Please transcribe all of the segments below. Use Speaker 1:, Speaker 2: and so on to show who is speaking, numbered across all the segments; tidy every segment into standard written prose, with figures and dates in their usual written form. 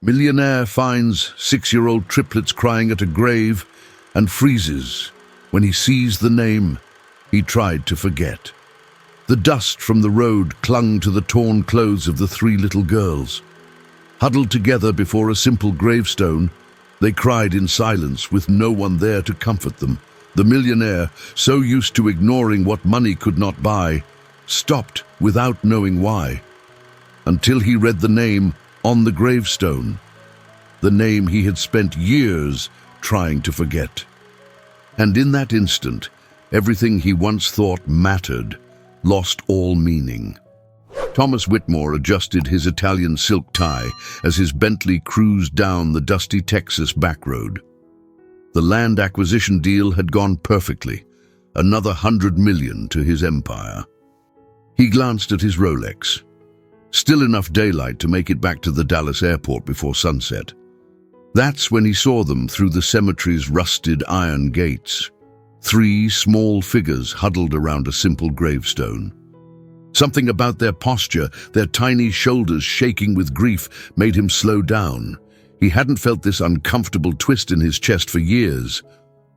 Speaker 1: Millionaire finds 6-year-old triplets crying at a grave and freezes when he sees the name he tried to forget. The dust from the road clung to the torn clothes of the 3 little girls. Huddled together before a simple gravestone, they cried in silence with no one there to comfort them. The millionaire, so used to ignoring what money could not buy, stopped without knowing why, until he read the name on the gravestone, the name he had spent years trying to forget. And in that instant, everything he once thought mattered lost all meaning. Thomas Whitmore adjusted his Italian silk tie as his Bentley cruised down the dusty Texas back road. The land acquisition deal had gone perfectly, another 100 million to his empire. He glanced at his Rolex. Still enough daylight to make it back to the Dallas airport before sunset. That's when he saw them through the cemetery's rusted iron gates. 3 small figures huddled around a simple gravestone. Something about their posture, their tiny shoulders shaking with grief, made him slow down. He hadn't felt this uncomfortable twist in his chest for years.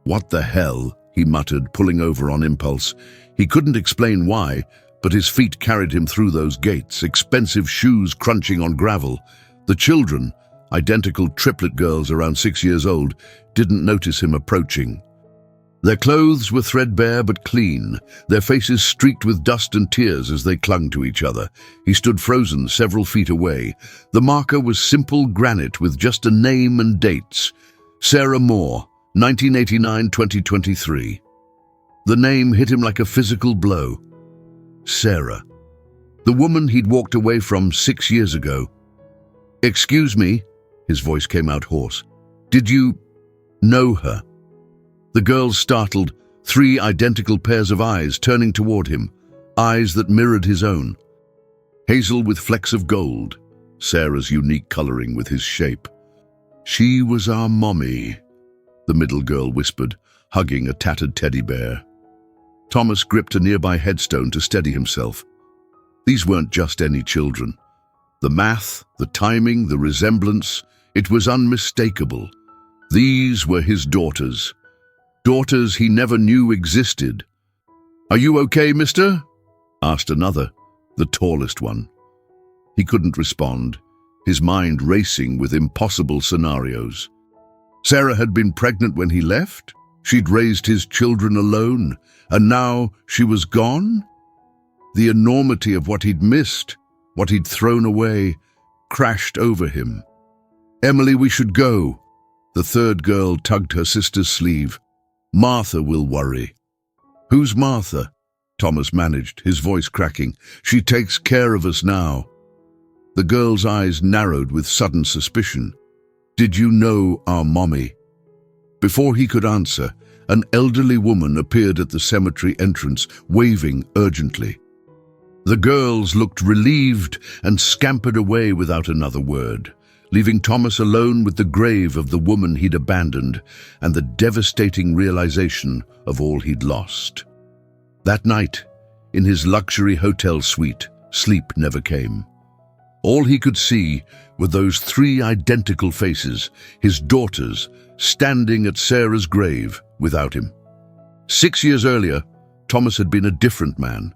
Speaker 1: "What the hell?" he muttered, pulling over on impulse. He couldn't explain why, but his feet carried him through those gates, expensive shoes crunching on gravel. The children, identical triplet girls around 6 years old, didn't notice him approaching. Their clothes were threadbare but clean, their faces streaked with dust and tears as they clung to each other. He stood frozen several feet away. The marker was simple granite with just a name and dates. Sarah Moore, 1989-2023. The name hit him like a physical blow. Sarah. The woman he'd walked away from 6 years ago. "Excuse me," his voice came out hoarse. "Did you know her?" The girls startled, 3 identical pairs of eyes turning toward him, eyes that mirrored his own. Hazel with flecks of gold, Sarah's unique coloring with his shape. "She was our mommy," the middle girl whispered, hugging a tattered teddy bear. Thomas gripped a nearby headstone to steady himself. These weren't just any children. The math, the timing, the resemblance, it was unmistakable. These were his daughters. Daughters he never knew existed. "Are you okay, mister?" asked another, the tallest one. He couldn't respond, his mind racing with impossible scenarios. Sarah had been pregnant when he left. She'd raised his children alone, and now she was gone? The enormity of what he'd missed, what he'd thrown away, crashed over him. "Emily, we should go." The third girl tugged her sister's sleeve. "Martha will worry." "Who's Martha?" Thomas managed, his voice cracking. "She takes care of us now." The girl's eyes narrowed with sudden suspicion. "Did you know our mommy?" Before he could answer, an elderly woman appeared at the cemetery entrance, waving urgently. The girls looked relieved and scampered away without another word, leaving Thomas alone with the grave of the woman he'd abandoned and the devastating realization of all he'd lost. That night, in his luxury hotel suite, sleep never came. All he could see were those 3 identical faces, his daughters, standing at Sarah's grave without him. 6 years earlier, Thomas had been a different man.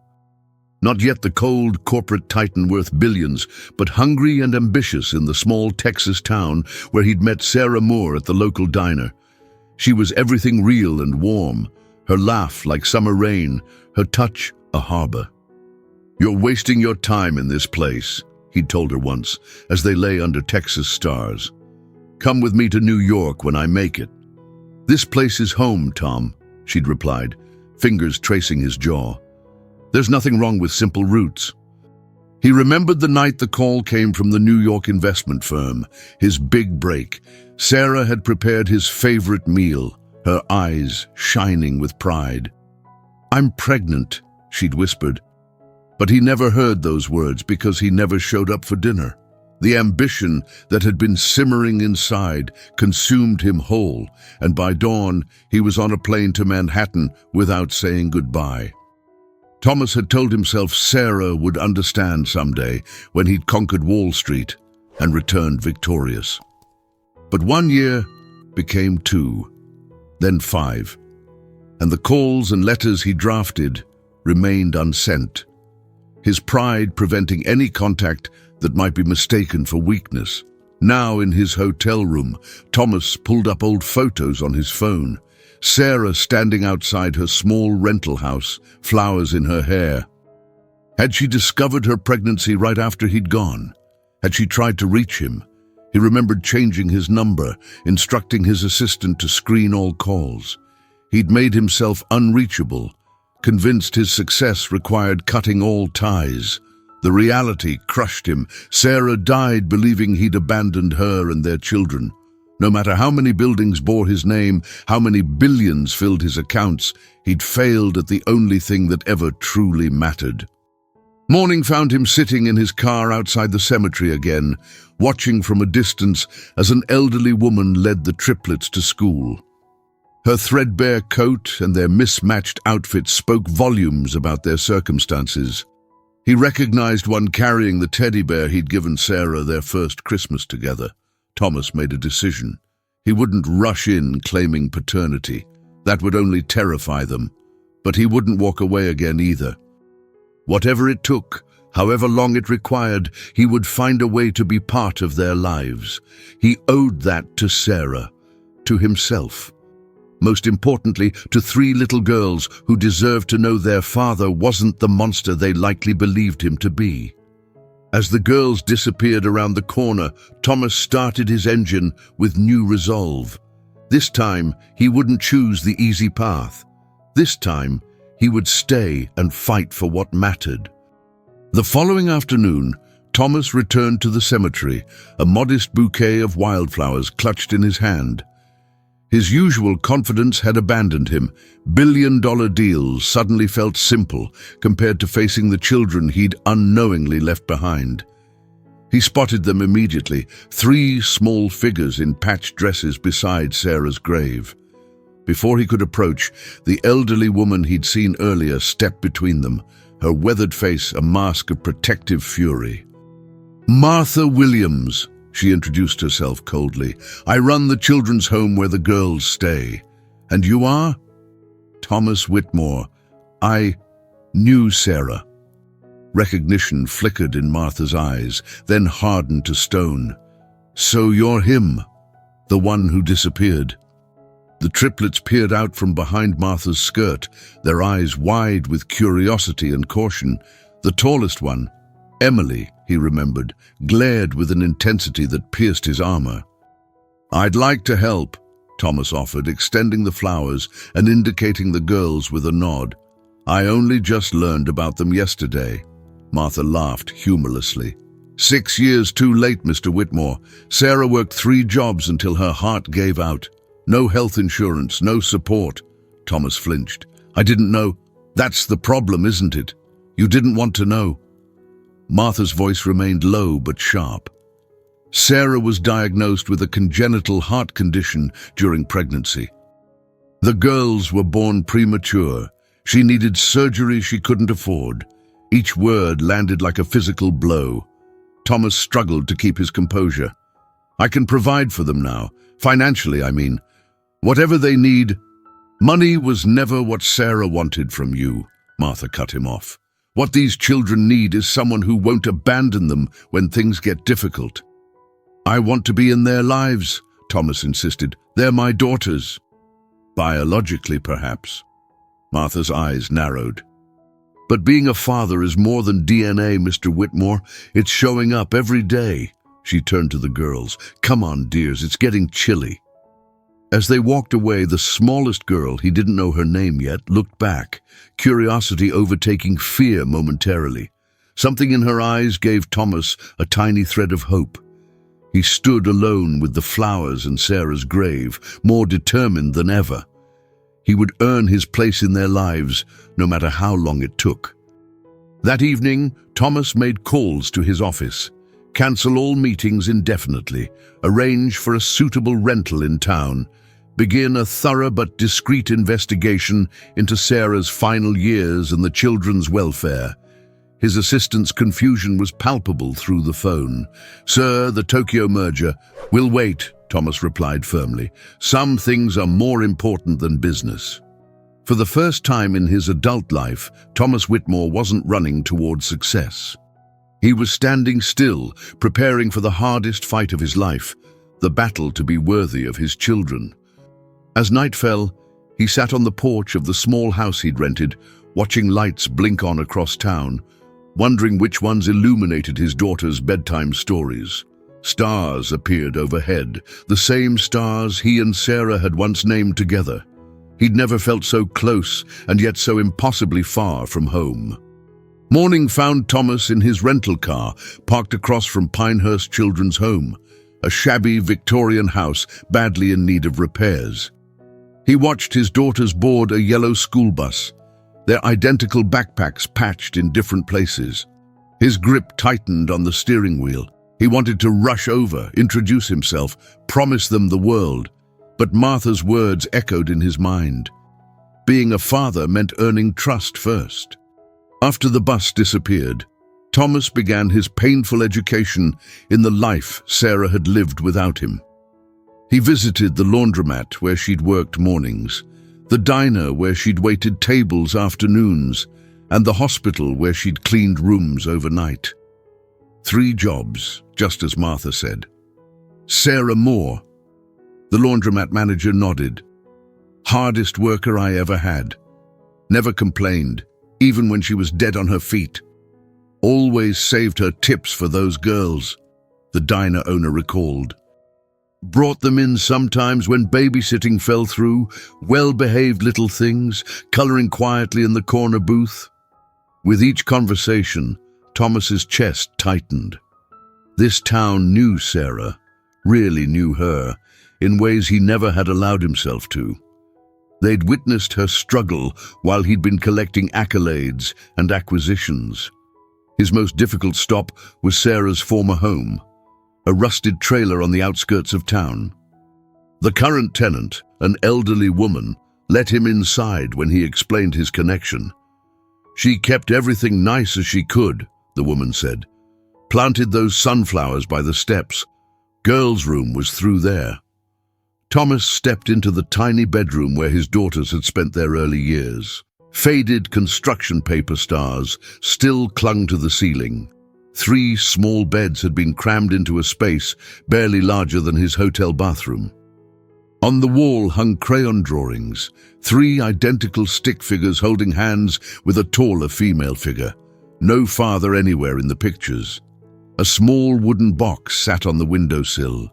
Speaker 1: Not yet the cold corporate titan worth billions, but hungry and ambitious in the small Texas town where he'd met Sarah Moore at the local diner. She was everything real and warm, her laugh like summer rain, her touch a harbor. "You're wasting your time in this place," he'd told her once, as they lay under Texas stars. "Come with me to New York when I make it." "This place is home, Tom," she'd replied, fingers tracing his jaw. "There's nothing wrong with simple roots." He remembered the night the call came from the New York investment firm, his big break. Sarah had prepared his favorite meal, her eyes shining with pride. "I'm pregnant," she'd whispered. But he never heard those words because he never showed up for dinner. The ambition that had been simmering inside consumed him whole, and by dawn he was on a plane to Manhattan without saying goodbye. Thomas had told himself Sarah would understand someday when he'd conquered Wall Street. and returned victorious. But 1 year became 2, then 5, and the calls and letters he drafted remained unsent, his pride preventing any contact that might be mistaken for weakness. Now in his hotel room, Thomas pulled up old photos on his phone. Sarah standing outside her small rental house, flowers in her hair. Had she discovered her pregnancy right after he'd gone? Had she tried to reach him? He remembered changing his number, instructing his assistant to screen all calls. He'd made himself unreachable, convinced his success required cutting all ties. The reality crushed him. Sarah died believing he'd abandoned her and their children. No matter how many buildings bore his name, how many billions filled his accounts, he'd failed at the only thing that ever truly mattered. Morning found him sitting in his car outside the cemetery again, watching from a distance as an elderly woman led the triplets to school. Her threadbare coat and their mismatched outfits spoke volumes about their circumstances. He recognized one carrying the teddy bear he'd given Sarah their first Christmas together. Thomas made a decision. He wouldn't rush in claiming paternity. That would only terrify them. But he wouldn't walk away again either. Whatever it took, however long it required, he would find a way to be part of their lives. He owed that to Sarah, to himself. Most importantly, to 3 little girls who deserved to know their father wasn't the monster they likely believed him to be. As the girls disappeared around the corner, Thomas started his engine with new resolve. This time, he wouldn't choose the easy path. This time, he would stay and fight for what mattered. The following afternoon, Thomas returned to the cemetery, a modest bouquet of wildflowers clutched in his hand. His usual confidence had abandoned him. Billion-dollar deals suddenly felt simple compared to facing the children he'd unknowingly left behind. He spotted them immediately, 3 small figures in patched dresses beside Sarah's grave. Before he could approach, the elderly woman he'd seen earlier stepped between them, her weathered face a mask of protective fury. "Martha Williams," she introduced herself coldly. "I run the children's home where the girls stay. And you are?" "Thomas Whitmore. I knew Sarah." Recognition flickered in Martha's eyes, then hardened to stone. "So you're him, the one who disappeared." The triplets peered out from behind Martha's skirt, their eyes wide with curiosity and caution. The tallest one, Emily, he remembered, glared with an intensity that pierced his armor. "I'd like to help," Thomas offered, extending the flowers and indicating the girls with a nod. "I only just learned about them yesterday." Martha laughed humorlessly. 6 years too late, Mr. Whitmore. Sarah worked 3 jobs until her heart gave out. No health insurance, no support." Thomas flinched. "I didn't know." "That's the problem, isn't it? You didn't want to know." Martha's voice remained low but sharp. Sarah was diagnosed with a congenital heart condition during pregnancy. The girls were born premature. She needed surgery she couldn't afford. Each word landed like a physical blow. Thomas struggled to keep his composure. "I can provide for them now. Financially, I mean. Whatever they need." "Money was never what Sarah wanted from you," Martha cut him off. "What these children need is someone who won't abandon them when things get difficult." "I want to be in their lives," Thomas insisted. "They're my daughters." "Biologically, perhaps." Martha's eyes narrowed. "But being a father is more than DNA, Mr. Whitmore. It's showing up every day." She turned to the girls. "Come on, dears, it's getting chilly." As they walked away, the smallest girl, he didn't know her name yet, looked back, curiosity overtaking fear momentarily. Something in her eyes gave Thomas a tiny thread of hope. He stood alone with the flowers and Sarah's grave, more determined than ever. He would earn his place in their lives, no matter how long it took. That evening, Thomas made calls to his office. Cancel all meetings indefinitely, arrange for a suitable rental in town, begin a thorough but discreet investigation into Sarah's final years and the children's welfare. His assistant's confusion was palpable through the phone. "Sir, the Tokyo merger." "We'll wait," Thomas replied firmly. "Some things are more important than business." For the first time in his adult life, Thomas Whitmore wasn't running toward success. He was standing still, preparing for the hardest fight of his life, the battle to be worthy of his children. As night fell, he sat on the porch of the small house he'd rented, watching lights blink on across town, wondering which ones illuminated his daughter's bedtime stories. Stars appeared overhead, the same stars he and Sarah had once named together. He'd never felt so close and yet so impossibly far from home. Morning found Thomas in his rental car, parked across from Pinehurst Children's Home, a shabby Victorian house badly in need of repairs. He watched his daughters board a yellow school bus, their identical backpacks patched in different places. His grip tightened on the steering wheel. He wanted to rush over, introduce himself, promise them the world. But Martha's words echoed in his mind. Being a father meant earning trust first. After the bus disappeared, Thomas began his painful education in the life Sarah had lived without him. He visited the laundromat where she'd worked mornings, the diner where she'd waited tables afternoons, and the hospital where she'd cleaned rooms overnight. 3 jobs, just as Martha said. Sarah Moore. The laundromat manager nodded. Hardest worker I ever had. Never complained, even when she was dead on her feet. Always saved her tips for those girls, the diner owner recalled. Brought them in sometimes when babysitting fell through, well-behaved little things, coloring quietly in the corner booth. With each conversation, Thomas's chest tightened. This town knew Sarah, really knew her, in ways he never had allowed himself to. They'd witnessed her struggle while he'd been collecting accolades and acquisitions. His most difficult stop was Sarah's former home, a rusted trailer on the outskirts of town. The current tenant, an elderly woman, let him inside when he explained his connection. She kept everything nice as she could, the woman said. Planted those sunflowers by the steps. Girls' room was through there. Thomas stepped into the tiny bedroom where his daughters had spent their early years. Faded construction paper stars still clung to the ceiling. 3 small beds had been crammed into a space barely larger than his hotel bathroom. On the wall hung crayon drawings, 3 identical stick figures holding hands with a taller female figure, no father anywhere in the pictures. A small wooden box sat on the windowsill.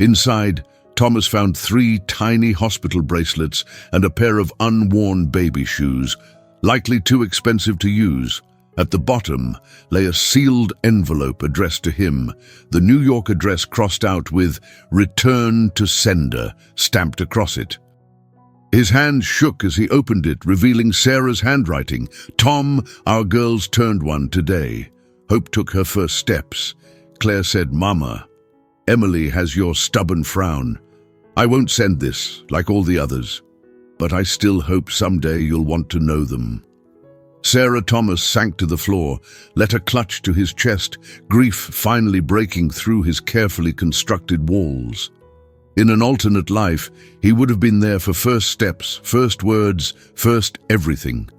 Speaker 1: Inside, Thomas found 3 tiny hospital bracelets and a pair of unworn baby shoes, likely too expensive to use. At the bottom lay a sealed envelope addressed to him, the New York address crossed out with "Return to Sender" stamped across it. His hand shook as he opened it, revealing Sarah's handwriting. "Tom, our girls turned 1 today. Hope took her first steps. Claire said, 'Mama, Emily has your stubborn frown. I won't send this, like all the others, but I still hope someday you'll want to know them.'" Sarah Thomas sank to the floor, let her clutch to his chest, grief finally breaking through his carefully constructed walls. In an alternate life, he would have been there for first steps, first words, first everything.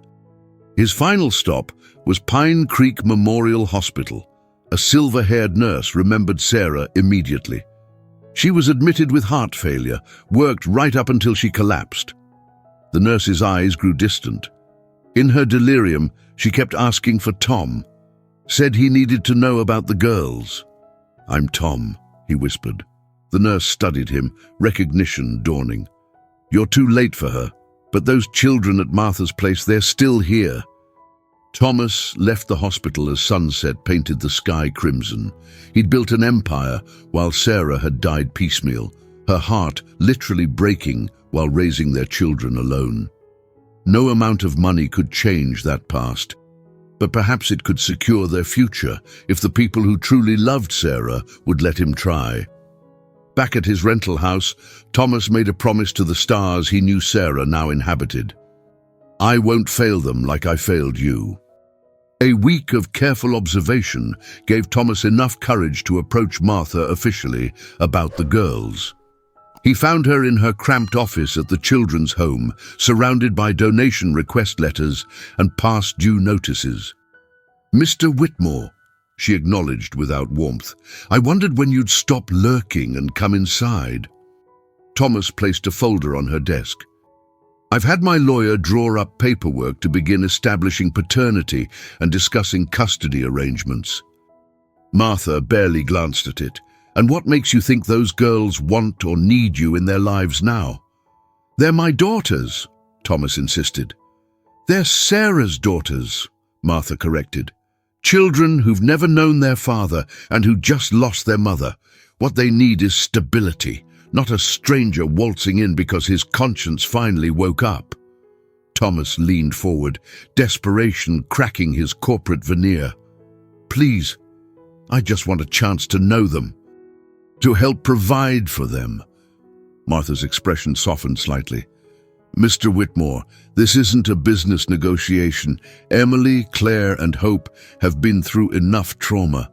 Speaker 1: His final stop was Pine Creek Memorial Hospital. A silver-haired nurse remembered Sarah immediately. She was admitted with heart failure, worked right up until she collapsed. The nurse's eyes grew distant. In her delirium, she kept asking for Tom, said he needed to know about the girls. "I'm Tom," he whispered. The nurse studied him, recognition dawning. "You're too late for her, but those children at Martha's place, they're still here." Thomas left the hospital as sunset painted the sky crimson. He'd built an empire while Sarah had died piecemeal, her heart literally breaking while raising their children alone. No amount of money could change that past, but perhaps it could secure their future if the people who truly loved Sarah would let him try. Back at his rental house, Thomas made a promise to the stars he knew Sarah now inhabited. "I won't fail them like I failed you." A week of careful observation gave Thomas enough courage to approach Martha officially about the girls. He found her in her cramped office at the children's home, surrounded by donation request letters and past due notices. "Mr. Whitmore," she acknowledged without warmth, "I wondered when you'd stop lurking and come inside." Thomas placed a folder on her desk. "I've had my lawyer draw up paperwork to begin establishing paternity and discussing custody arrangements." Martha barely glanced at it. "And what makes you think those girls want or need you in their lives now?" "They're my daughters," Thomas insisted. "They're Sarah's daughters," Martha corrected. "Children who've never known their father and who just lost their mother. What they need is stability, not a stranger waltzing in because his conscience finally woke up." Thomas leaned forward, desperation cracking his corporate veneer. "Please, I just want a chance to know them, to help provide for them." Martha's expression softened slightly. "Mr. Whitmore, this isn't a business negotiation. Emily, Claire, and Hope have been through enough trauma.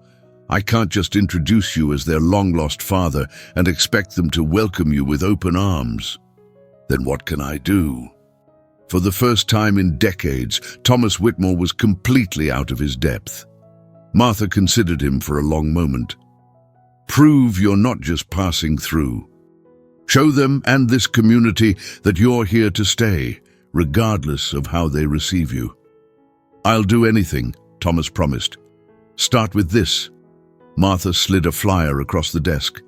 Speaker 1: I can't just introduce you as their long-lost father and expect them to welcome you with open arms." "Then what can I do?" For the first time in decades, Thomas Whitmore was completely out of his depth. Martha considered him for a long moment. "Prove you're not just passing through. Show them and this community that you're here to stay, regardless of how they receive you." "I'll do anything," Thomas promised. "Start with this." Martha slid a flyer across the desk.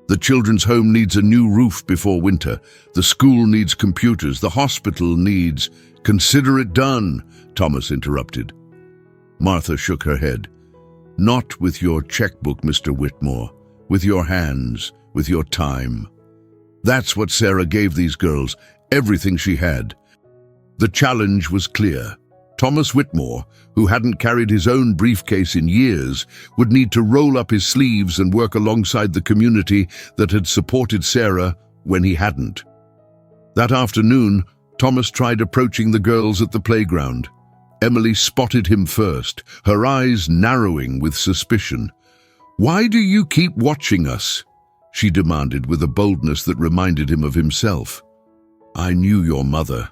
Speaker 1: "The children's home needs a new roof before winter. The school needs computers. The hospital needs—" "Consider it done," Thomas interrupted. Martha shook her head. "Not with your checkbook, Mr. Whitmore. With your hands, with your time. That's what Sarah gave these girls, everything she had." The challenge was clear. Thomas Whitmore, who hadn't carried his own briefcase in years, would need to roll up his sleeves and work alongside the community that had supported Sarah when he hadn't. That afternoon, Thomas tried approaching the girls at the playground. Emily spotted him first, her eyes narrowing with suspicion. "Why do you keep watching us?" she demanded with a boldness that reminded him of himself. "I knew your mother,"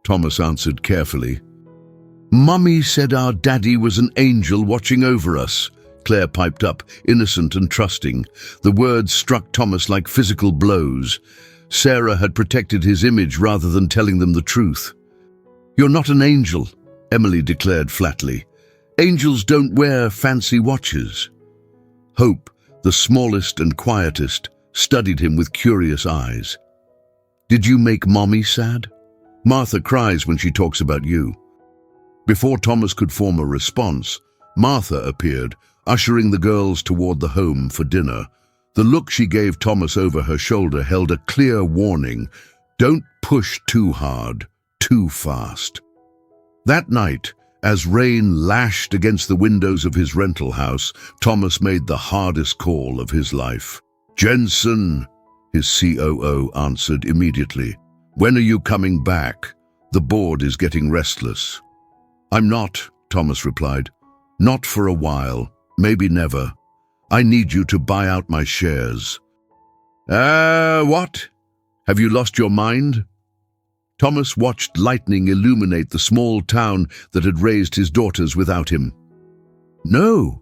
Speaker 1: Thomas answered carefully. "Mummy said our daddy was an angel watching over us," Claire piped up, innocent and trusting. The words struck Thomas like physical blows. Sarah had protected his image rather than telling them the truth. "You're not an angel," Emily declared flatly. "Angels don't wear fancy watches." Hope, the smallest and quietest, studied him with curious eyes. "Did you make Mommy sad? Martha cries when she talks about you." Before Thomas could form a response, Martha appeared, ushering the girls toward the home for dinner. The look she gave Thomas over her shoulder held a clear warning: don't push too hard, too fast. That night, as rain lashed against the windows of his rental house, Thomas made the hardest call of his life. "Jensen," his COO answered immediately. "When are you coming back? The board is getting restless." "I'm not," Thomas replied. "Not for a while, maybe never. I need you to buy out my shares." What? Have you lost your mind?" Thomas watched lightning illuminate the small town that had raised his daughters without him. "No,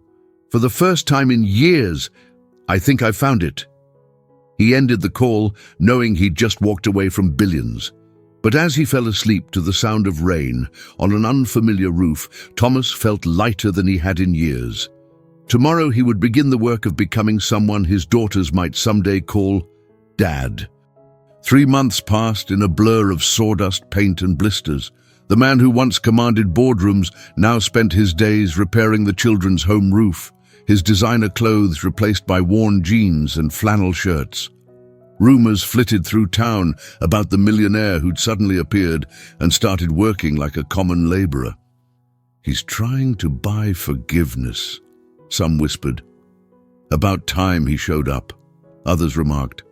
Speaker 1: for the first time in years, I think I found it." He ended the call, knowing he'd just walked away from billions. But as he fell asleep to the sound of rain on an unfamiliar roof, Thomas felt lighter than he had in years. Tomorrow he would begin the work of becoming someone his daughters might someday call Dad. 3 months passed in a blur of sawdust, paint, and blisters. The man who once commanded boardrooms now spent his days repairing the children's home roof, his designer clothes replaced by worn jeans and flannel shirts. Rumors flitted through town about the millionaire who'd suddenly appeared and started working like a common laborer. "He's trying to buy forgiveness," some whispered. "About time he showed up," others remarked.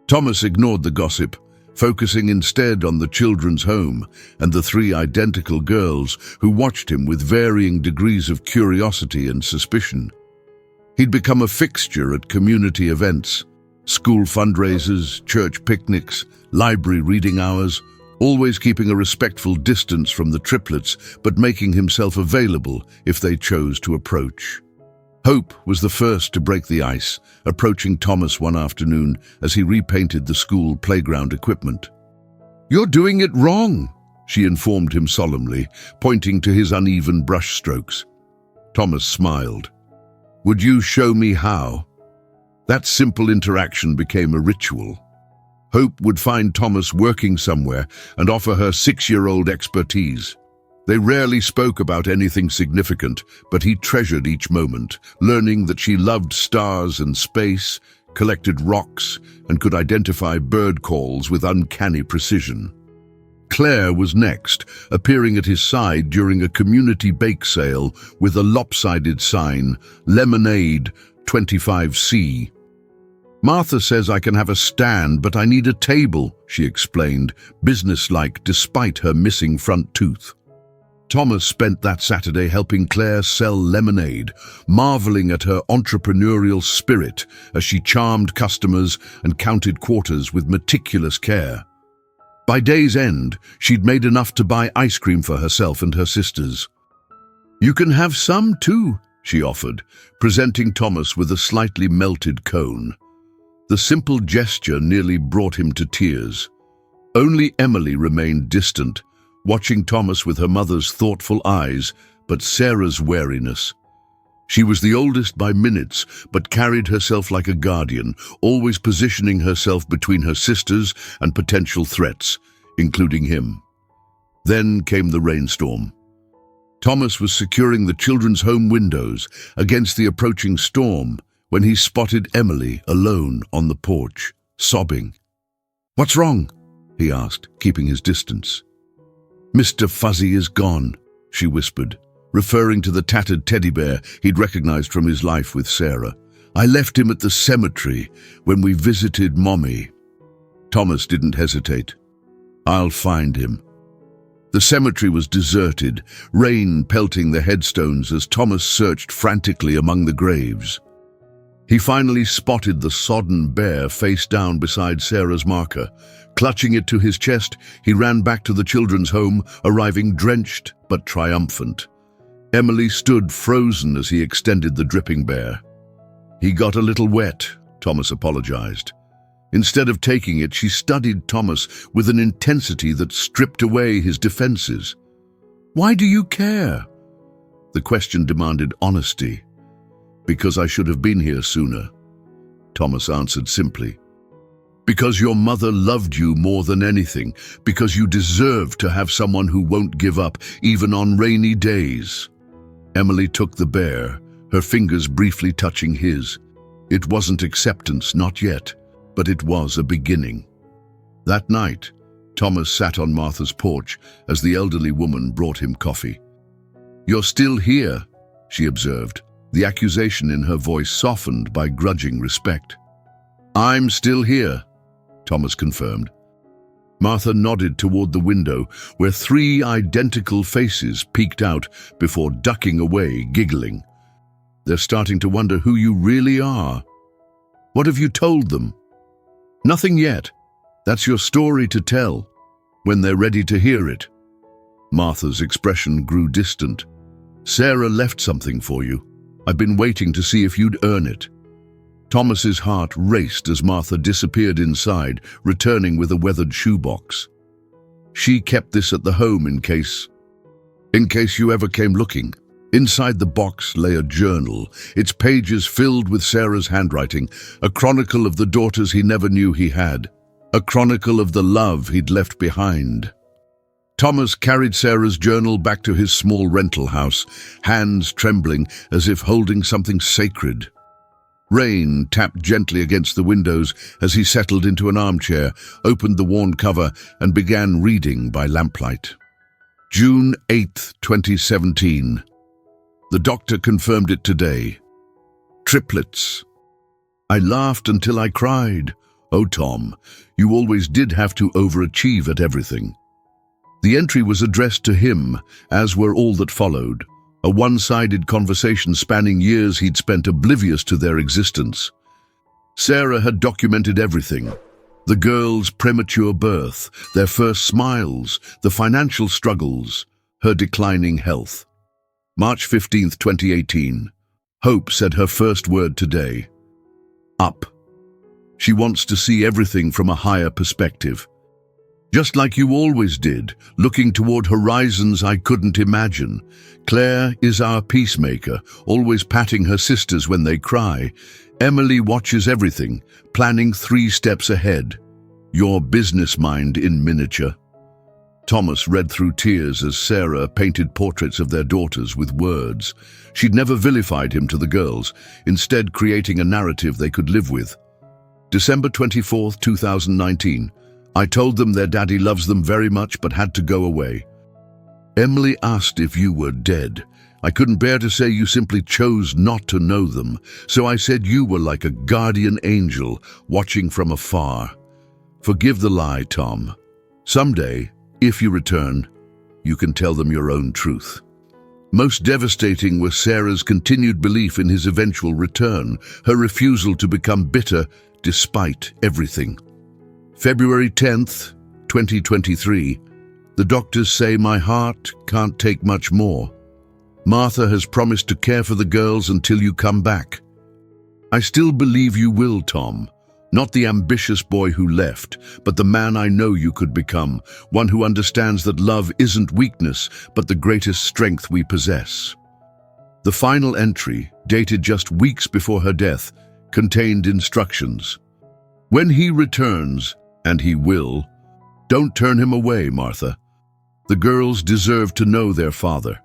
Speaker 1: Thomas ignored the gossip. focusing instead on the children's home and the three identical girls who watched him with varying degrees of curiosity and suspicion. He'd become a fixture at community events, school fundraisers, church picnics, library reading hours, always keeping a respectful distance from the triplets, but making himself available if they chose to approach. Hope was the first to break the ice, approaching Thomas one afternoon as he repainted the school playground equipment. "You're doing it wrong," she informed him solemnly, pointing to his uneven brushstrokes. Thomas smiled. "Would you show me how?" That simple interaction became a ritual. Hope would find Thomas working somewhere and offer her 6-year-old expertise. They rarely spoke about anything significant, but he treasured each moment, learning that she loved stars and space, collected rocks, and could identify bird calls with uncanny precision. Claire was next, appearing at his side during a community bake sale with a lopsided sign, "Lemonade 25C." "Martha says I can have a stand, but I need a table," she explained, businesslike despite her missing front tooth. Thomas spent that Saturday helping Claire sell lemonade, marveling at her entrepreneurial spirit as she charmed customers and counted quarters with meticulous care. By day's end, she'd made enough to buy ice cream for herself and her sisters. "You can have some too," she offered, presenting Thomas with a slightly melted cone. The simple gesture nearly brought him to tears. Only Emily remained distant, watching Thomas with her mother's thoughtful eyes, but Sarah's wariness. She was the oldest by minutes, but carried herself like a guardian, always positioning herself between her sisters and potential threats, including him. Then came the rainstorm. Thomas was securing the children's home windows against the approaching storm when he spotted Emily alone on the porch, sobbing. "What's wrong?" he asked, keeping his distance. "Mr. Fuzzy is gone," she whispered, referring to the tattered teddy bear he'd recognized from his life with Sarah. "I left him at the cemetery when we visited Mommy." Thomas didn't hesitate. "I'll find him." The cemetery was deserted, rain pelting the headstones as Thomas searched frantically among the graves. He finally spotted the sodden bear face down beside Sarah's marker. Clutching it to his chest, he ran back to the children's home, arriving drenched but triumphant. Emily stood frozen as he extended the dripping bear. "He got a little wet," Thomas apologized. Instead of taking it, she studied Thomas with an intensity that stripped away his defenses. "Why do you care?" The question demanded honesty. "Because I should have been here sooner," Thomas answered simply. "Because your mother loved you more than anything, because you deserve to have someone who won't give up, even on rainy days." Emily took the bear, her fingers briefly touching his. It wasn't acceptance, not yet, but it was a beginning. That night, Thomas sat on Martha's porch as the elderly woman brought him coffee. "You're still here," she observed, the accusation in her voice softened by grudging respect. "I'm still here," Thomas confirmed. Martha nodded toward the window, where 3 identical faces peeked out before ducking away, giggling. "They're starting to wonder who you really are." "What have you told them?" "Nothing yet. That's your story to tell, when they're ready to hear it." Martha's expression grew distant. "Sarah left something for you. I've been waiting to see if you'd earn it." Thomas's heart raced as Martha disappeared inside, returning with a weathered shoebox. "She kept this at the home in case you ever came looking." Inside the box lay a journal, its pages filled with Sarah's handwriting, a chronicle of the daughters he never knew he had, a chronicle of the love he'd left behind. Thomas carried Sarah's journal back to his small rental house, hands trembling as if holding something sacred. Rain tapped gently against the windows as he settled into an armchair, opened the worn cover, and began reading by lamplight. June 8, 2017. The doctor confirmed it today. Triplets. I laughed until I cried. Oh, Tom, you always did have to overachieve at everything. The entry was addressed to him, as were all that followed, a one-sided conversation spanning years he'd spent oblivious to their existence. Sarah had documented everything: the girls' premature birth, their first smiles, the financial struggles, her declining health. March 15th, 2018. Hope said her first word today. Up. She wants to see everything from a higher perspective. Just like you always did, looking toward horizons I couldn't imagine. Claire is our peacemaker, always patting her sisters when they cry. Emily watches everything, planning 3 steps ahead. Your business mind in miniature. Thomas read through tears as Sarah painted portraits of their daughters with words. She'd never vilified him to the girls, instead creating a narrative they could live with. December 24th, 2019. I told them their daddy loves them very much but had to go away. Emily asked if you were dead. I couldn't bear to say you simply chose not to know them, so I said you were like a guardian angel watching from afar. Forgive the lie, Tom. Someday, if you return, you can tell them your own truth. Most devastating was Sarah's continued belief in his eventual return, her refusal to become bitter despite everything. February 10th, 2023. The doctors say my heart can't take much more. Martha has promised to care for the girls until you come back. I still believe you will, Tom. Not the ambitious boy who left, but the man I know you could become, one who understands that love isn't weakness, but the greatest strength we possess. The final entry, dated just weeks before her death, contained instructions. When he returns, and he will, don't turn him away, Martha. The girls deserve to know their father,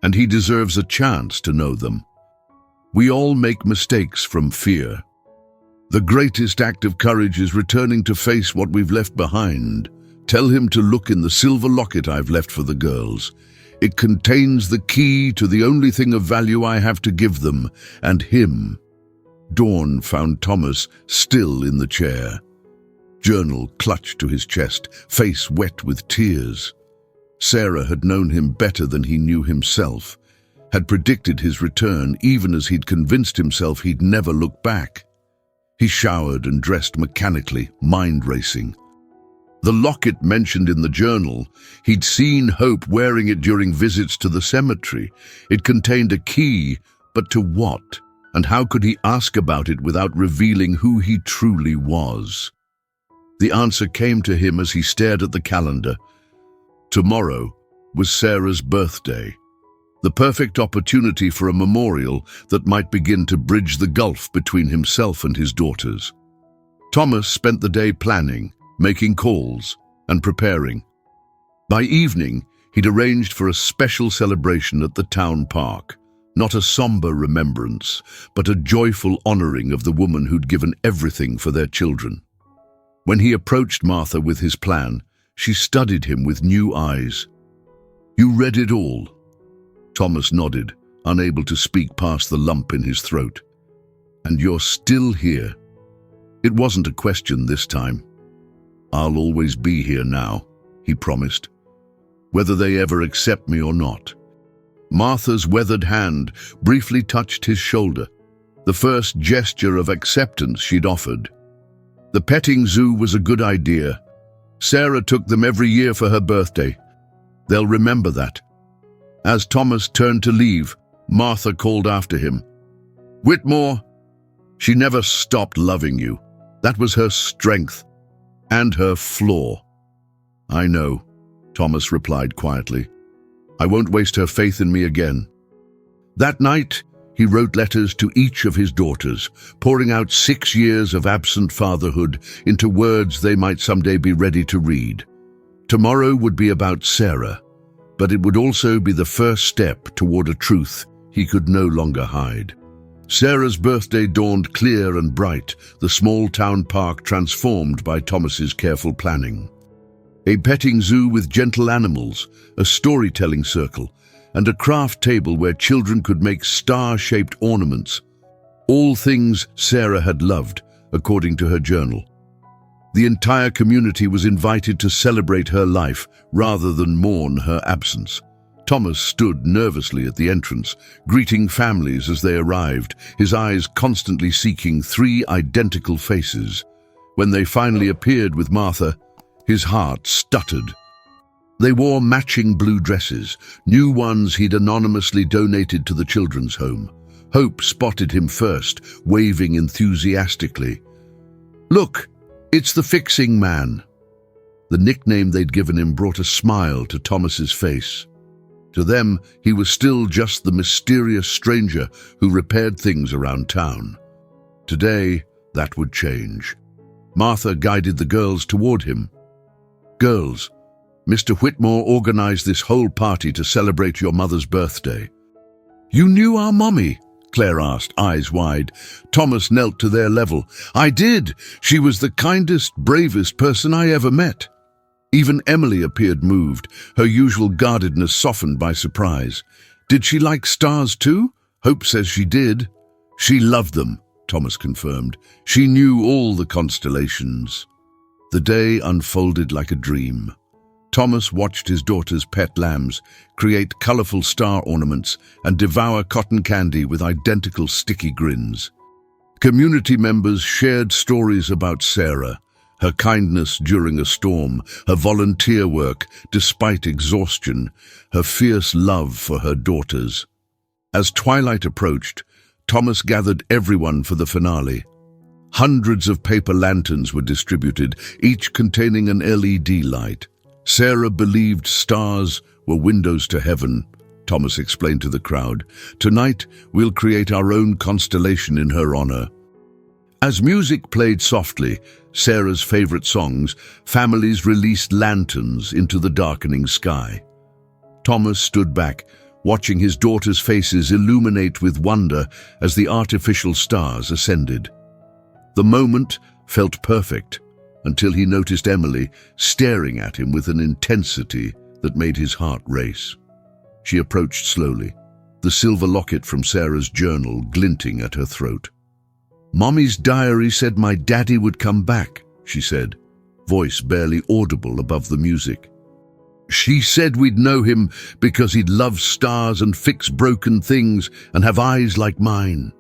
Speaker 1: and he deserves a chance to know them. We all make mistakes from fear. The greatest act of courage is returning to face what we've left behind. Tell him to look in the silver locket I've left for the girls. It contains the key to the only thing of value I have to give them, and him. Dawn found Thomas still in the chair. Journal clutched to his chest, face wet with tears. Sarah had known him better than he knew himself, had predicted his return even as he'd convinced himself he'd never look back. He showered and dressed mechanically, mind racing. The locket mentioned in the journal, he'd seen Hope wearing it during visits to the cemetery. It contained a key, but to what? And how could he ask about it without revealing who he truly was? The answer came to him as he stared at the calendar. Tomorrow was Sarah's birthday. The perfect opportunity for a memorial that might begin to bridge the gulf between himself and his daughters. Thomas spent the day planning, making calls, and preparing. By evening, he'd arranged for a special celebration at the town park. Not a somber remembrance, but a joyful honoring of the woman who'd given everything for their children. When he approached Martha with his plan, she studied him with new eyes. You read it all? Thomas nodded, unable to speak past the lump in his throat. And you're still here? It wasn't a question this time. I'll always be here now, he promised, whether they ever accept me or not. Martha's weathered hand briefly touched his shoulder, the first gesture of acceptance she'd offered. The petting zoo was a good idea. Sarah took them every year for her birthday. They'll remember that. As Thomas turned to leave, Martha called after him. Whitmore, she never stopped loving you. That was her strength and her flaw. I know, Thomas replied quietly. I won't waste her faith in me again. That night, he wrote letters to each of his daughters, pouring out 6 years of absent fatherhood into words they might someday be ready to read. Tomorrow would be about Sarah, but it would also be the first step toward a truth he could no longer hide. Sarah's birthday dawned clear and bright, the small town park transformed by Thomas's careful planning. A petting zoo with gentle animals, a storytelling circle, and a craft table where children could make star-shaped ornaments. All things Sarah had loved, according to her journal. The entire community was invited to celebrate her life rather than mourn her absence. Thomas stood nervously at the entrance, greeting families as they arrived, his eyes constantly seeking three identical faces. When they finally appeared with Martha, his heart stuttered. They wore matching blue dresses, new ones he'd anonymously donated to the children's home. Hope spotted him first, waving enthusiastically. "Look, it's the fixing man." The nickname they'd given him brought a smile to Thomas's face. To them, he was still just the mysterious stranger who repaired things around town. Today, that would change. Martha guided the girls toward him. "Girls, Mr. Whitmore organized this whole party to celebrate your mother's birthday." "You knew our mommy?" Claire asked, eyes wide. Thomas knelt to their level. "I did. She was the kindest, bravest person I ever met." Even Emily appeared moved, her usual guardedness softened by surprise. "Did she like stars too?" "Hope says she did." "She loved them," Thomas confirmed. "She knew all the constellations." The day unfolded like a dream. Thomas watched his daughter's pet lambs create colorful star ornaments and devour cotton candy with identical sticky grins. Community members shared stories about Sarah, her kindness during a storm, her volunteer work despite exhaustion, her fierce love for her daughters. As twilight approached, Thomas gathered everyone for the finale. Hundreds of paper lanterns were distributed, each containing an LED light. Sarah believed stars were windows to heaven, Thomas explained to the crowd. "Tonight, we'll create our own constellation in her honor." As music played softly, Sarah's favorite songs, families released lanterns into the darkening sky. Thomas stood back, watching his daughters' faces illuminate with wonder as the artificial stars ascended. The moment felt perfect until he noticed Emily staring at him with an intensity that made his heart race. She approached slowly, the silver locket from Sarah's journal glinting at her throat. "Mommy's diary said my daddy would come back," she said, voice barely audible above the music. "She said we'd know him because he'd love stars and fix broken things and have eyes like mine."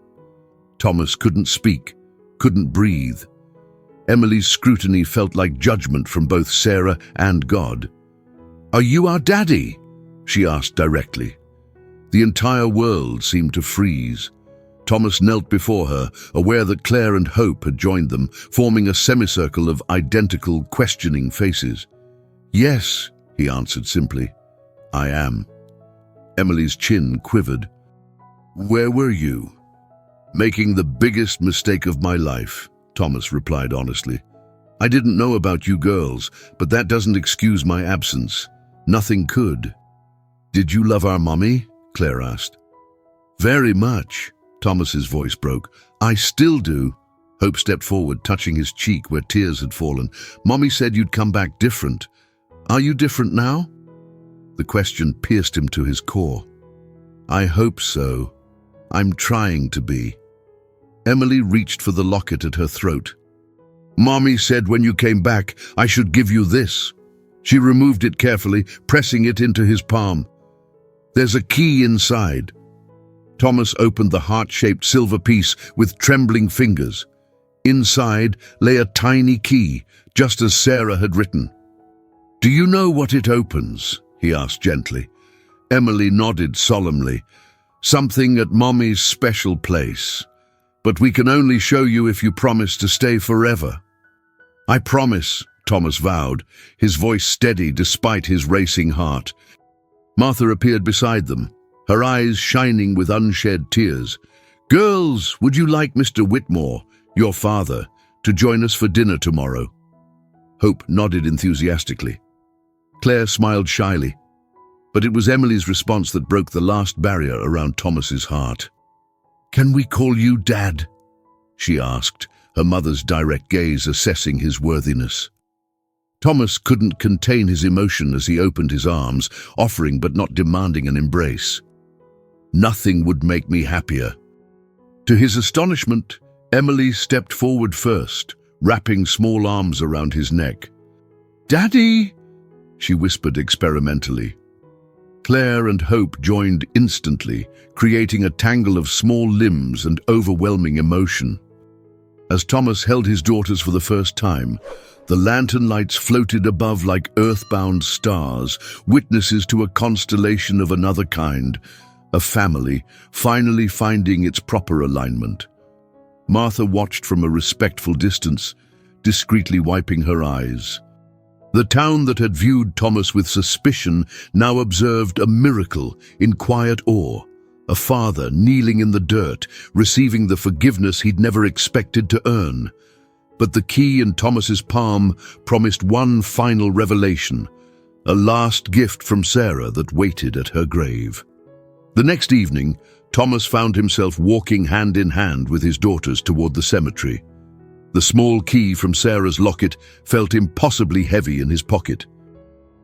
Speaker 1: Thomas couldn't speak, couldn't breathe. Emily's scrutiny felt like judgment from both Sarah and God. "Are you our daddy?" she asked directly. The entire world seemed to freeze. Thomas knelt before her, aware that Claire and Hope had joined them, forming a semicircle of identical, questioning faces. "Yes," he answered simply. "I am." Emily's chin quivered. "Where were you?" "Making the biggest mistake of my life," Thomas replied honestly. "I didn't know about you girls, but that doesn't excuse my absence. Nothing could." "Did you love our mommy?" Claire asked. "Very much." Thomas's voice broke. "I still do." Hope stepped forward, touching his cheek where tears had fallen. "Mommy said you'd come back different. Are you different now?" The question pierced him to his core. "I hope so. I'm trying to be." Emily reached for the locket at her throat. "Mommy said when you came back, I should give you this." She removed it carefully, pressing it into his palm. "There's a key inside." Thomas opened the heart-shaped silver piece with trembling fingers. Inside lay a tiny key, just as Sarah had written. "Do you know what it opens?" he asked gently. Emily nodded solemnly. "Something at Mommy's special place. But we can only show you if you promise to stay forever." "I promise," Thomas vowed, his voice steady despite his racing heart. Martha appeared beside them, her eyes shining with unshed tears. "Girls, would you like Mr. Whitmore, your father, to join us for dinner tomorrow?" Hope nodded enthusiastically. Claire smiled shyly, but it was Emily's response that broke the last barrier around Thomas's heart. "Can we call you Dad?" she asked, her mother's direct gaze assessing his worthiness. Thomas couldn't contain his emotion as he opened his arms, offering but not demanding an embrace. "Nothing would make me happier." To his astonishment, Emily stepped forward first, wrapping small arms around his neck. "Daddy!" she whispered experimentally. Claire and Hope joined instantly, creating a tangle of small limbs and overwhelming emotion. As Thomas held his daughters for the first time, the lantern lights floated above like earthbound stars, witnesses to a constellation of another kind, a family finally finding its proper alignment. Martha watched from a respectful distance, discreetly wiping her eyes. The town that had viewed Thomas with suspicion now observed a miracle in quiet awe, a father kneeling in the dirt, receiving the forgiveness he'd never expected to earn. But the key in Thomas's palm promised one final revelation, a last gift from Sarah that waited at her grave. The next evening, Thomas found himself walking hand in hand with his daughters toward the cemetery. The small key from Sarah's locket felt impossibly heavy in his pocket.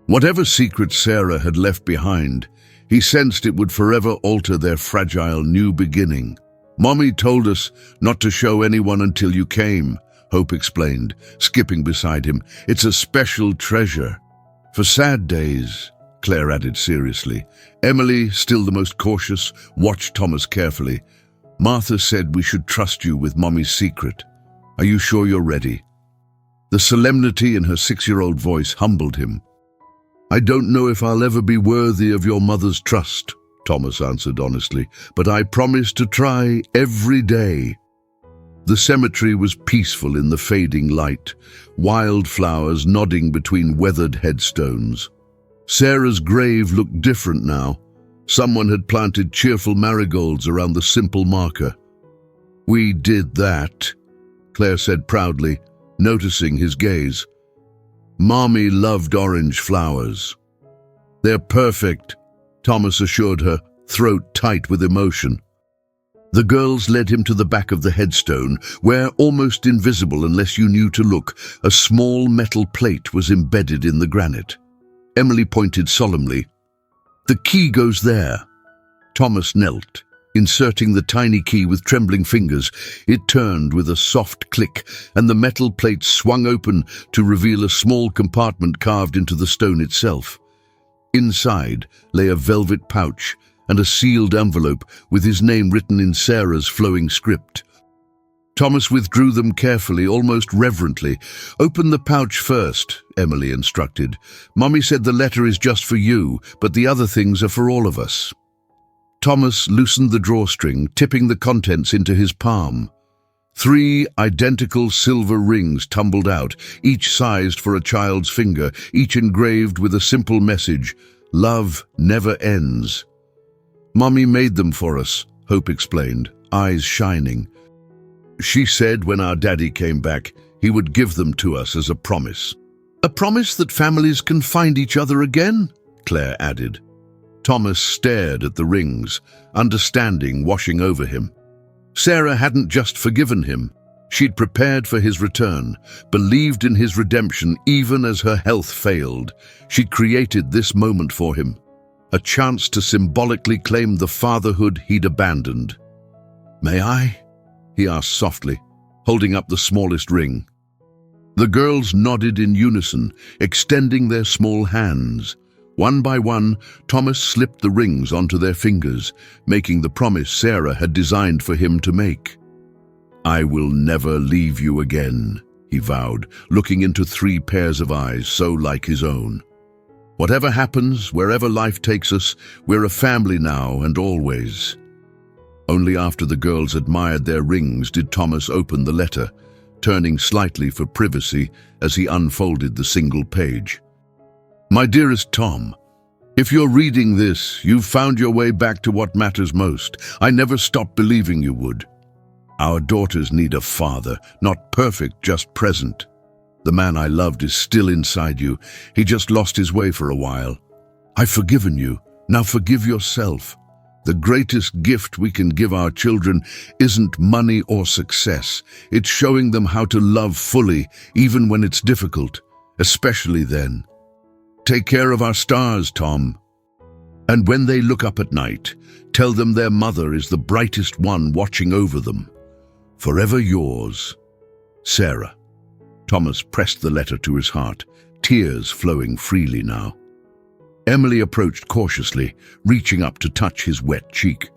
Speaker 1: Whatever secret Sarah had left behind, he sensed it would forever alter their fragile new beginning. "Mommy told us not to show anyone until you came," Hope explained, skipping beside him. "It's a special treasure. For sad days," Claire added seriously. Emily, still the most cautious, watched Thomas carefully. "Martha said we should trust you with Mommy's secret. Are you sure you're ready?" The solemnity in her 6-year-old voice humbled him. "I don't know if I'll ever be worthy of your mother's trust," Thomas answered honestly, "but I promise to try every day." The cemetery was peaceful in the fading light, wildflowers nodding between weathered headstones. Sarah's grave looked different now. Someone had planted cheerful marigolds around the simple marker. "We did that," Claire said proudly, noticing his gaze. "Mommy loved orange flowers." "They're perfect," Thomas assured her, throat tight with emotion. The girls led him to the back of the headstone, where, almost invisible unless you knew to look, a small metal plate was embedded in the granite. Emily pointed solemnly. "The key goes there." Thomas knelt, inserting the tiny key with trembling fingers. It turned with a soft click, and the metal plate swung open to reveal a small compartment carved into the stone itself. Inside lay a velvet pouch and a sealed envelope with his name written in Sarah's flowing script. Thomas withdrew them carefully, almost reverently. "Open the pouch first," Emily instructed. "Mommy said the letter is just for you, but the other things are for all of us." Thomas loosened the drawstring, tipping the contents into his palm. 3 identical silver rings tumbled out, each sized for a child's finger, each engraved with a simple message: "Love never ends." "Mommy made them for us," Hope explained, eyes shining. "She said when our daddy came back, he would give them to us as a promise." "A promise that families can find each other again?" Claire added. Thomas stared at the rings, understanding washing over him. Sarah hadn't just forgiven him. She'd prepared for his return, believed in his redemption even as her health failed. She'd created this moment for him, a chance to symbolically claim the fatherhood he'd abandoned. "May I?" he asked softly, holding up the smallest ring. The girls nodded in unison, extending their small hands. One by one, Thomas slipped the rings onto their fingers, making the promise Sarah had designed for him to make. "I will never leave you again," he vowed, looking into 3 pairs of eyes so like his own. "Whatever happens, wherever life takes us, we're a family now and always." Only after the girls admired their rings did Thomas open the letter, turning slightly for privacy as he unfolded the single page. "My dearest Tom, if you're reading this, you've found your way back to what matters most. I never stopped believing you would. Our daughters need a father, not perfect, just present. The man I loved is still inside you. He just lost his way for a while. I've forgiven you. Now forgive yourself. The greatest gift we can give our children isn't money or success. It's showing them how to love fully, even when it's difficult, especially then. Take care of our stars, Tom. And when they look up at night, tell them their mother is the brightest one watching over them. Forever yours, Sarah." Thomas pressed the letter to his heart, tears flowing freely now. Emily approached cautiously, reaching up to touch his wet cheek.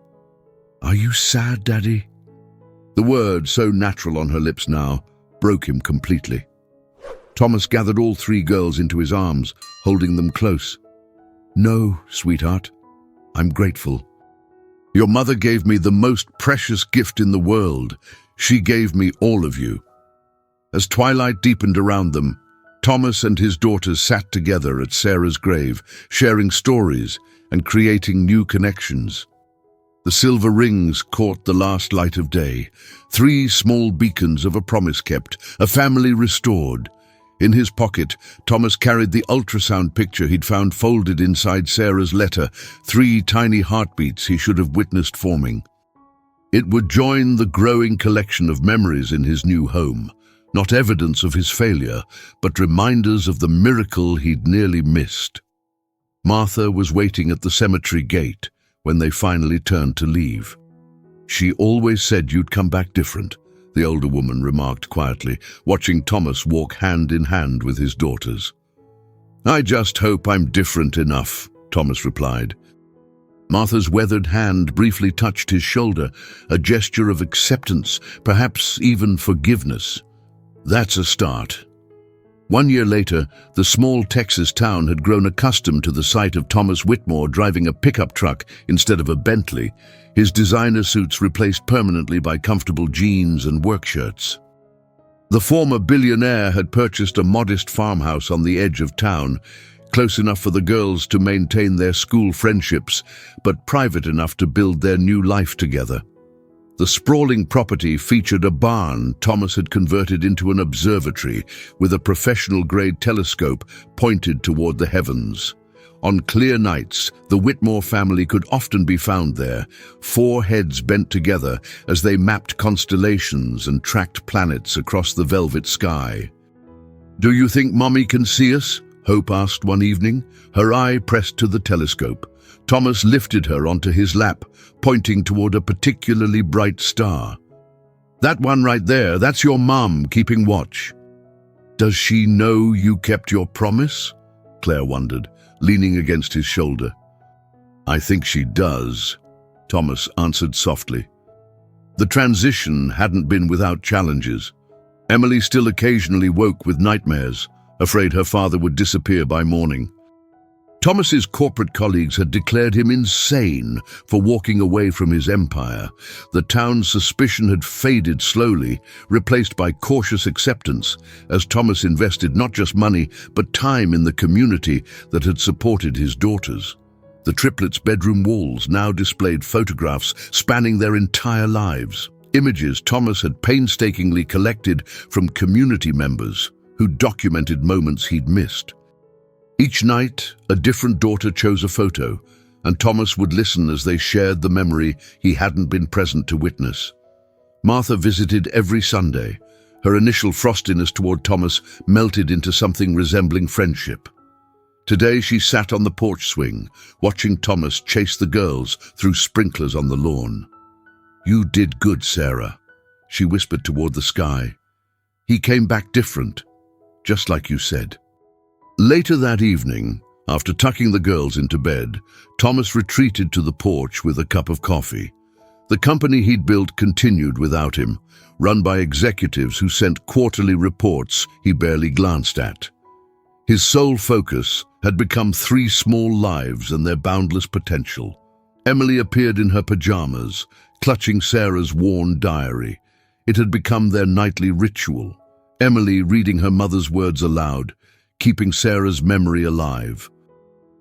Speaker 1: "Are you sad, Daddy?" The word, so natural on her lips now, broke him completely. Thomas gathered all three girls into his arms, holding them close. "No, sweetheart, I'm grateful. Your mother gave me the most precious gift in the world. She gave me all of you." As twilight deepened around them, Thomas and his daughters sat together at Sarah's grave, sharing stories and creating new connections. The silver rings caught the last light of day, 3 small beacons of a promise kept, a family restored. In his pocket, Thomas carried the ultrasound picture he'd found folded inside Sarah's letter, 3 tiny heartbeats he should have witnessed forming. It would join the growing collection of memories in his new home, not evidence of his failure, but reminders of the miracle he'd nearly missed. Martha was waiting at the cemetery gate when they finally turned to leave. "She always said you'd come back different," the older woman remarked quietly, watching Thomas walk hand in hand with his daughters. "I just hope I'm different enough," Thomas replied. Martha's weathered hand briefly touched his shoulder, a gesture of acceptance, perhaps even forgiveness. "That's a start." 1 year later, the small Texas town had grown accustomed to the sight of Thomas Whitmore driving a pickup truck instead of a Bentley, his designer suits replaced permanently by comfortable jeans and work shirts. The former billionaire had purchased a modest farmhouse on the edge of town, close enough for the girls to maintain their school friendships, but private enough to build their new life together. The sprawling property featured a barn Thomas had converted into an observatory with a professional-grade telescope pointed toward the heavens. On clear nights, the Whitmore family could often be found there, 4 heads bent together as they mapped constellations and tracked planets across the velvet sky. "Do you think Mommy can see us?" Hope asked one evening, her eye pressed to the telescope. Thomas lifted her onto his lap, pointing toward a particularly bright star. "That one right there, that's your mom keeping watch." "Does she know you kept your promise?" Claire wondered, leaning against his shoulder. "I think she does," Thomas answered softly. The transition hadn't been without challenges. Emily still occasionally woke with nightmares, afraid her father would disappear by morning. Thomas's corporate colleagues had declared him insane for walking away from his empire. The town's suspicion had faded slowly, replaced by cautious acceptance, as Thomas invested not just money, but time in the community that had supported his daughters. The triplets' bedroom walls now displayed photographs spanning their entire lives, images Thomas had painstakingly collected from community members who documented moments he'd missed. Each night, a different daughter chose a photo, and Thomas would listen as they shared the memory he hadn't been present to witness. Martha visited every Sunday. Her initial frostiness toward Thomas melted into something resembling friendship. Today she sat on the porch swing, watching Thomas chase the girls through sprinklers on the lawn. "You did good, Sarah," she whispered toward the sky. "He came back different, just like you said." Later that evening, after tucking the girls into bed, Thomas retreated to the porch with a cup of coffee. The company he'd built continued without him, run by executives who sent quarterly reports he barely glanced at. His sole focus had become 3 small lives and their boundless potential. Emily appeared in her pajamas, clutching Sarah's worn diary. It had become their nightly ritual. Emily reading her mother's words aloud, keeping Sarah's memory alive.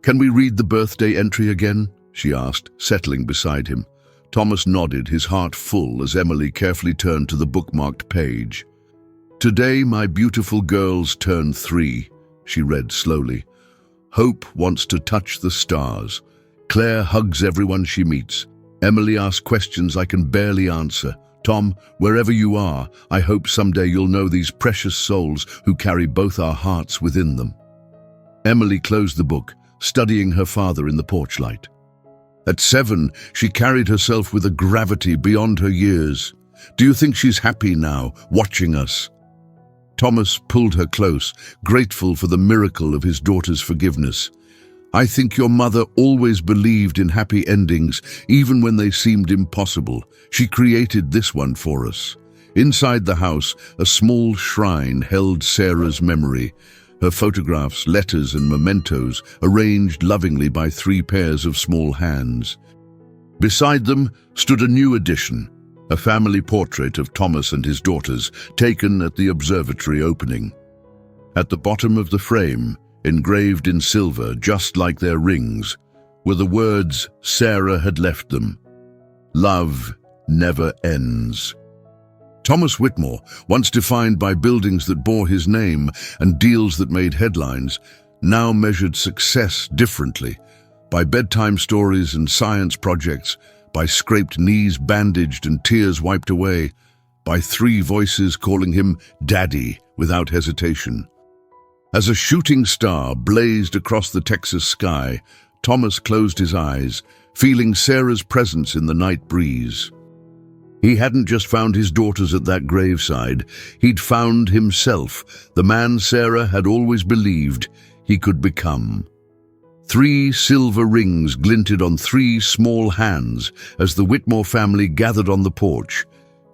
Speaker 1: "Can we read the birthday entry again?" she asked, settling beside him. Thomas nodded, his heart full as Emily carefully turned to the bookmarked page. "Today my beautiful girls turn 3, she read slowly. "Hope wants to touch the stars. Claire hugs everyone she meets. Emily asks questions I can barely answer. Tom, wherever you are, I hope someday you'll know these precious souls who carry both our hearts within them." Emily closed the book, studying her father in the porch light. At 7, she carried herself with a gravity beyond her years. "Do you think she's happy now, watching us?" Thomas pulled her close, grateful for the miracle of his daughter's forgiveness. "I think your mother always believed in happy endings, even when they seemed impossible. She created this one for us." Inside the house, a small shrine held Sarah's memory, her photographs, letters, and mementos arranged lovingly by 3 pairs of small hands. Beside them stood a new addition, a family portrait of Thomas and his daughters, taken at the observatory opening. At the bottom of the frame, engraved in silver, just like their rings, were the words Sarah had left them: "Love never ends." Thomas Whitmore, once defined by buildings that bore his name and deals that made headlines, now measured success differently, by bedtime stories and science projects, by scraped knees bandaged and tears wiped away, by 3 voices calling him Daddy without hesitation. As a shooting star blazed across the Texas sky, Thomas closed his eyes, feeling Sarah's presence in the night breeze. He hadn't just found his daughters at that graveside, he'd found himself, the man Sarah had always believed he could become. 3 silver rings glinted on 3 small hands as the Whitmore family gathered on the porch,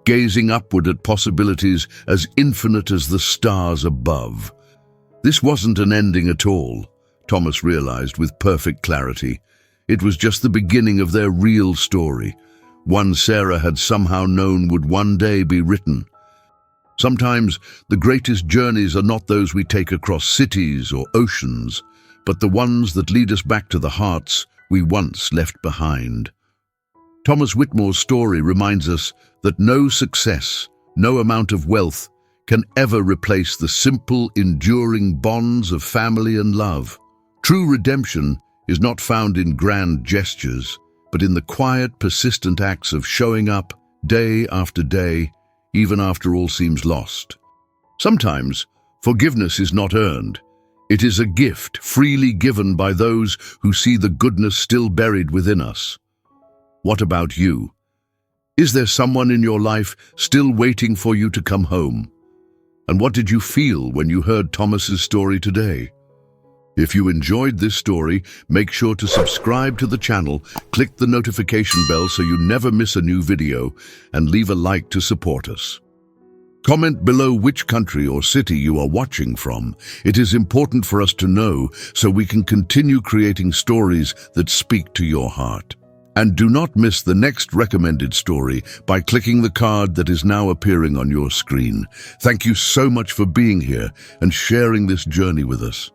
Speaker 1: gazing upward at possibilities as infinite as the stars above. This wasn't an ending at all, Thomas realized with perfect clarity. It was just the beginning of their real story, one Sarah had somehow known would one day be written. Sometimes the greatest journeys are not those we take across cities or oceans, but the ones that lead us back to the hearts we once left behind. Thomas Whitmore's story reminds us that no success, no amount of wealth, can ever replace the simple, enduring bonds of family and love. True redemption is not found in grand gestures, but in the quiet, persistent acts of showing up day after day, even after all seems lost. Sometimes forgiveness is not earned. It is a gift freely given by those who see the goodness still buried within us. What about you? Is there someone in your life still waiting for you to come home? And what did you feel when you heard Thomas's story today? If you enjoyed this story, make sure to subscribe to the channel, click the notification bell so you never miss a new video, and leave a like to support us. Comment below which country or city you are watching from. It is important for us to know so we can continue creating stories that speak to your heart. And do not miss the next recommended story by clicking the card that is now appearing on your screen. Thank you so much for being here and sharing this journey with us.